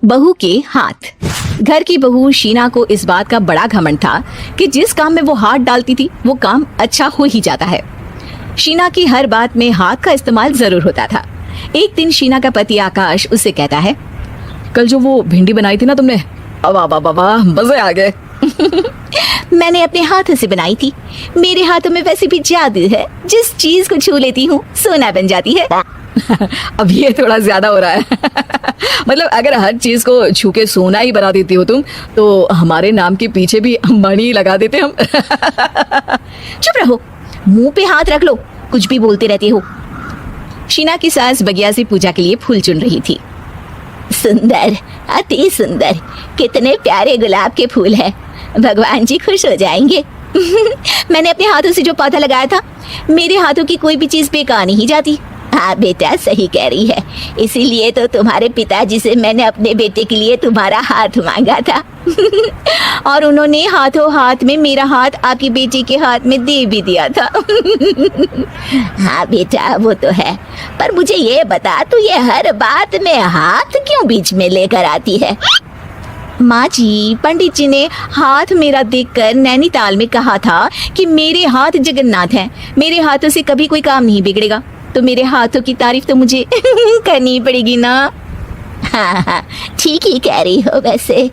बहू के हाथ। घर की बहू शीना को इस बात का बड़ा घमंड था कि जिस काम में वो हाथ डालती थी वो काम अच्छा हो ही जाता है। शीना की हर बात में हाथ का इस्तेमाल जरूर होता था। एक दिन शीना का पति आकाश उससे कहता है, कल जो वो भिंडी बनाई थी ना तुमने, वाह वाह वाह वाह, मजे आ गए। मैंने अपने हाथों से बनाई थी। मेरे हाथों में वैसे भी जादू है, जिस चीज को छू लेती हूँ सोना बन जाती है। अब ये थोड़ा ज्यादा हो रहा है। मतलब अगर हर चीज को छू के सोना ही बना देती हो तुम, तो हमारे नाम के पीछे भी मणि लगा देते हम। चुप रहो, मुंह पे हाथ रख लो, कुछ भी बोलते रहते हो। शीना की सास बगिया से पूजा के लिए फूल चुन रही थी। सुंदर, अति सुंदर, कितने प्यारे गुलाब के फूल हैं, भगवान जी खुश हो जाएंगे। मैंने अपने हाथों से जो पौधा लगाया था, मेरे हाथों की कोई भी चीज बेकार नहीं जाती। हाँ बेटा, सही कह रही है, इसीलिए तो तुम्हारे पिताजी से मैंने अपने बेटे के लिए तुम्हारा हाथ मांगा था। और उन्होंने हाथों हाथ में मेरा हाथ आपकी बेटी के हाथ में दे भी दिया था। हाँ बेटा, वो तो है, पर मुझे ये बता, तू ये हर बात में हाथ क्यों बीच में लेकर आती है? माँ जी, पंडित जी ने हाथ मेरा देखकर नैनीताल में कहा था कि मेरे हाथ जगन्नाथ हैं, मेरे हाथों से कभी कोई काम नहीं बिगड़ेगा, तो मेरे हाथों की तारीफ तो मुझे करनी पड़ेगी ना। हाँ हाँ, ठीक ही कह रही हो वैसे,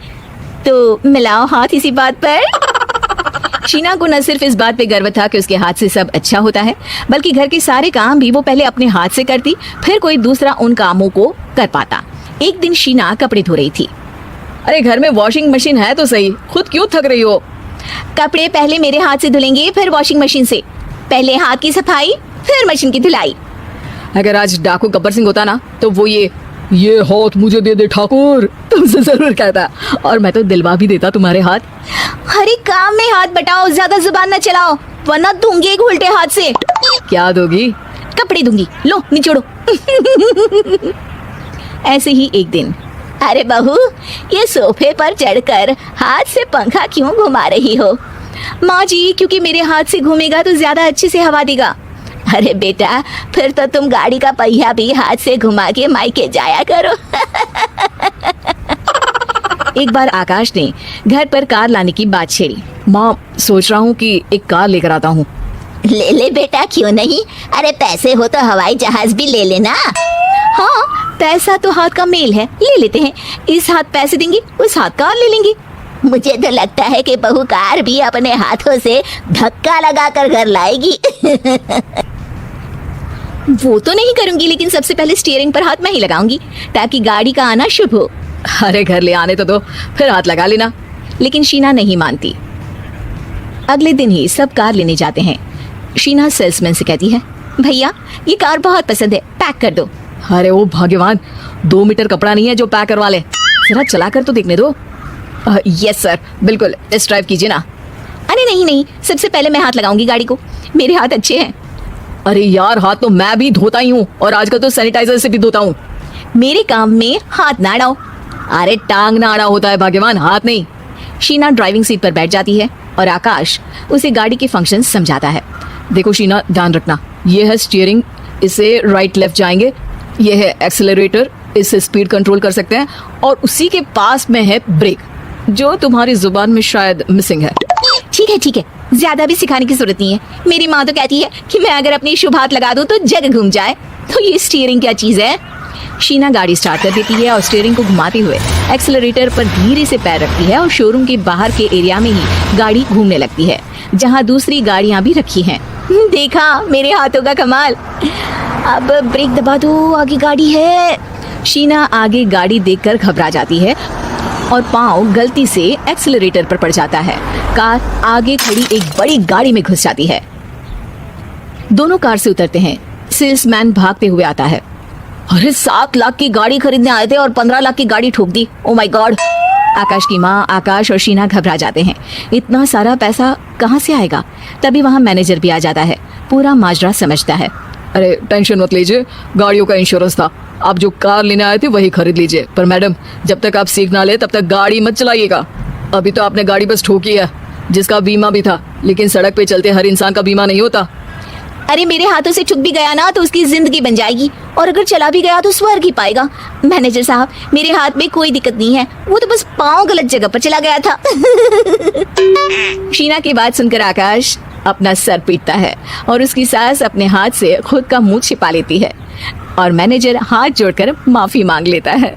तो मिलाओ हाथ इसी बात पर। शीना को न सिर्फ इस बात पे गर्व था कि उसके हाथ से सब अच्छा होता है, बल्कि घर के सारे काम भी वो पहले अपने हाथ से करती, फिर कोई दूसरा उन कामों को कर पाता। एक दिन शीना कपड़े धो रही थी। अरे घर में वॉशिंग मशीन है तो सही, खुद क्यों थक रही हो? कपड़े पहले मेरे हाथ से धुलेंगे, फिर वॉशिंग मशीन से। पहले हाथ की सफाई, फिर मशीन की धुलाई। अगर आज डाकू गब्बर सिंह होता ना, तो वो ये हाथ मुझे दे दे ठाकुर तुमसे जरूर कहता, और मैं तो दिलवा भी देता तुम्हारे हाथ। हर एक काम में हाथ बटाओ, ज्यादा जुबान न चलाओ, वरना दूंगी एक उल्टे हाथ से। क्या दोगी? कपड़े दूंगी, लो निचोड़ो। ऐसे ही एक दिन, अरे बहू, ये सोफे पर चढ़कर हाथ से पंखा क्यों घुमा रही हो? माँ जी, क्योंकि मेरे हाथ से घूमेगा तो ज्यादा अच्छे से हवा देगा। अरे बेटा, फिर तो तुम गाड़ी का पहिया भी हाथ से घुमा के मायके जाया करो। एक बार आकाश ने घर पर कार लाने की बात छेड़ी। माँ, सोच रहा हूँ कि एक कार लेकर आता हूँ। ले ले बेटा, क्यों नहीं? अरे पैसे हो तो हवाई जहाज भी ले लेना। हाँ, पैसा तो हाथ का मेल है, ले लेते हैं। इस हाथ पैसे देंगे, उस हाथ कार ले लेंगे। मुझे तो लगता है कि बहू कार भी अपने हाथों से धक्का लगाकर घर लाएगी। वो तो नहीं करूंगी, लेकिन सबसे पहले स्टीयरिंग पर हाथ मैं ही लगाऊंगी, ताकि गाड़ी का आना शुभ हो। अरे घर ले आने तो दो, फिर हाथ लगा लेना। लेकिन शीना नहीं मानती। अगले दिन ही सब कार लेने जाते हैं। शीना सेल्समैन से कहती है, भैया ये कार बहुत पसंद है, पैक कर दो। अरे ओ भगवान, 2 मीटर कपड़ा नहीं है जो पैक करवा ले, जरा चला कर तो देखने दो। यस सर, बिल्कुल, टेस्ट ड्राइव कीजिए ना। अरे नहीं नहीं, सबसे पहले मैं हाथ लगाऊंगी गाड़ी को, मेरे हाथ अच्छे हैं। अरे यार, हाथ तो मैं भी धोता ही हूँ, और आजकल तो सैनिटाइजर से भी धोता हूँ। मेरे काम में हाथ ना अड़ाओ। अरे टांग ना अड़ा होता है भाग्यवान, हाथ नहीं। शीना ड्राइविंग सीट पर बैठ जाती है और आकाश उसे गाड़ी के फंक्शन समझाता है। देखो शीना, ध्यान रखना, ये है स्टीयरिंग, इसे राइट लेफ्ट जाएंगे, ये है एक्सेलरेटर, इससे स्पीड कंट्रोल कर सकते हैं, और उसी के पास में है ब्रेक, जो तुम्हारी जुबान में शायद मिसिंग है। ठीक है, ज्यादा भी सिखाने की जरूरत नहीं है। मेरी माँ तो कहती है कि मैं अगर अपनी शुभ हाथ लगा दूं तो जग घूम जाए, तो ये स्टीयरिंग क्या चीज है? शीना गाड़ी स्टार्ट कर देती है और स्टीयरिंग को घुमाते हुए एक्सेलरेटर पर धीरे से पैर रखती है, और शोरूम के बाहर के एरिया में ही गाड़ी घूमने लगती है, जहाँ दूसरी गाड़ियाँ भी रखी हैं। देखा मेरे हाथों का कमाल। अब ब्रेक दबा दो, आगे गाड़ी है। शीना आगे गाड़ी देखकर घबरा जाती है और पाँव गलती से एक्सेलरेटर पर पड़ जाता है। कार आगे खड़ी एक बड़ी गाड़ी में घुस जाती है। दोनों कार से उतरते हैं। सेल्समैन भागते हुए आता है। अरे 7 लाख की गाड़ी खरीदने आए थे और 15 लाख की गाड़ी ठोक दी। Oh my God. आकाश की माँ, आकाश और शीना घबरा जाते हैं। इतना सारा पैसा कहाँ से आएगा? तभी वहाँ मैनेजर भी आ जाता है, पूरा माजरा समझता है। अरे टेंशन मत लीजिए, गाड़ियों का इंश्योरेंस था, आप जो कार लेने आए थे वही खरीद लीजिए। पर मैडम, जब तक आप सीख ना ले तब तक गाड़ी मत चलाइएगा। अभी तो आपने गाड़ी बस ठोकी है, जिसका बीमा भी था, लेकिन सड़क पे चलते हर इंसान का बीमा नहीं होता। अरे मेरे हाथों से चुक भी गया ना तो उसकी जिंदगी बन जाएगी, और अगर चला भी गया तो स्वर्ग ही पाएगा। मैनेजर साहब, मेरे हाथ में कोई दिक्कत नहीं है, वो तो बस पाँव गलत जगह पर चला गया था। शीना की बात सुनकर आकाश अपना सर पीटता है और उसकी सास अपने हाथ से खुद का मुंह छिपा लेती है और मैनेजर हाथ जोड़कर माफी मांग लेता है।